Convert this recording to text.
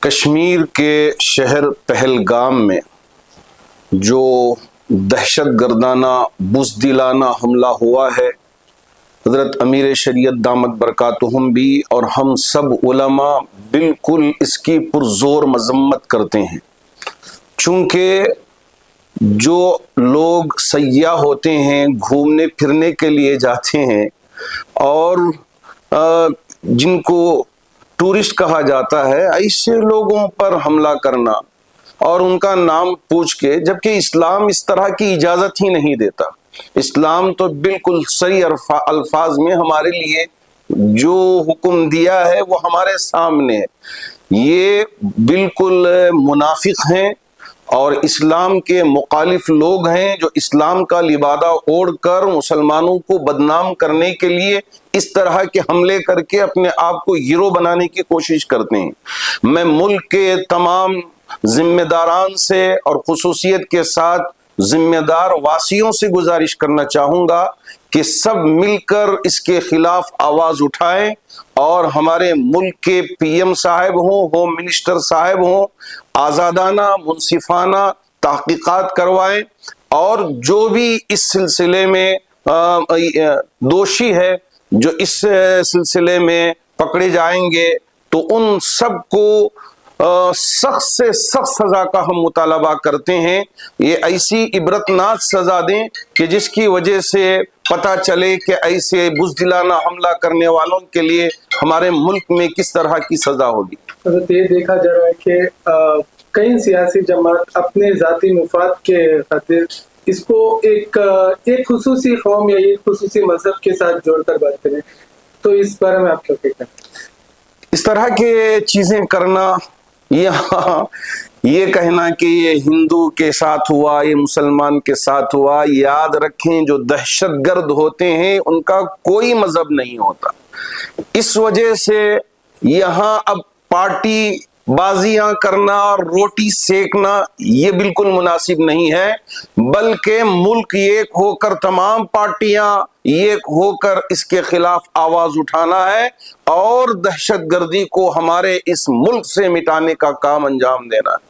کشمیر کے شہر پہلگام میں جو دہشت گردانہ بزدلانہ حملہ ہوا ہے، حضرت امیر شریعت دامت برکاتہم بھی اور ہم سب علماء بالکل اس کی پرزور مذمت کرتے ہیں، چونکہ جو لوگ سیاح ہوتے ہیں، گھومنے پھرنے کے لیے جاتے ہیں اور جن کو ٹورسٹ کہا جاتا ہے، ایسے لوگوں پر حملہ کرنا اور ان کا نام پوچھ کے، جبکہ اسلام اس طرح کی اجازت ہی نہیں دیتا۔ اسلام تو بالکل صحیح الفاظ میں ہمارے لیے جو حکم دیا ہے وہ ہمارے سامنے ہے۔ یہ بالکل منافق ہیں اور اسلام کے مخالف لوگ ہیں جو اسلام کا لبادہ اوڑھ کر مسلمانوں کو بدنام کرنے کے لیے اس طرح کے حملے کر کے اپنے آپ کو ہیرو بنانے کی کوشش کرتے ہیں۔ میں ملک کے تمام ذمہ داران سے اور خصوصیت کے ساتھ ذمہ دار واسیوں سے گزارش کرنا چاہوں گا کہ سب مل کر اس کے خلاف آواز اٹھائیں اور ہمارے ملک کے پی ایم صاحب ہوں، ہوم منسٹر صاحب ہوں، آزادانہ منصفانہ تحقیقات کروائیں، اور جو بھی اس سلسلے میں دوشی ہے، جو اس سلسلے میں پکڑے جائیں گے تو ان سب کو سخت سے سخت سزا کا ہم مطالبہ کرتے ہیں۔ یہ ایسی عبرتناک سزا دیں کہ جس کی وجہ سے پتہ چلے کہ ایسے بزدلانہ حملہ کرنے والوں کے لیے ہمارے ملک میں کس طرح کی سزا ہوگی۔ یہ دیکھا جا رہا ہے کہ کئی سیاسی جماعت اپنے ذاتی مفاد کے خاطر اس کو ایک خصوصی قوم یا ایک خصوصی مذہب کے ساتھ جوڑ کر بات کریں، تو اس بارے میں آپ کیا کہتے ہیں؟ اس طرح کے چیزیں کرنا، یہ کہنا کہ یہ ہندو کے ساتھ ہوا، یہ مسلمان کے ساتھ ہوا، یاد رکھیں جو دہشت گرد ہوتے ہیں ان کا کوئی مذہب نہیں ہوتا۔ اس وجہ سے یہاں اب پارٹی بازیاں کرنا اور روٹی سیکنا یہ بالکل مناسب نہیں ہے، بلکہ ملک ایک ہو کر، تمام پارٹیاں ایک ہو کر اس کے خلاف آواز اٹھانا ہے اور دہشت گردی کو ہمارے اس ملک سے مٹانے کا کام انجام دینا ہے۔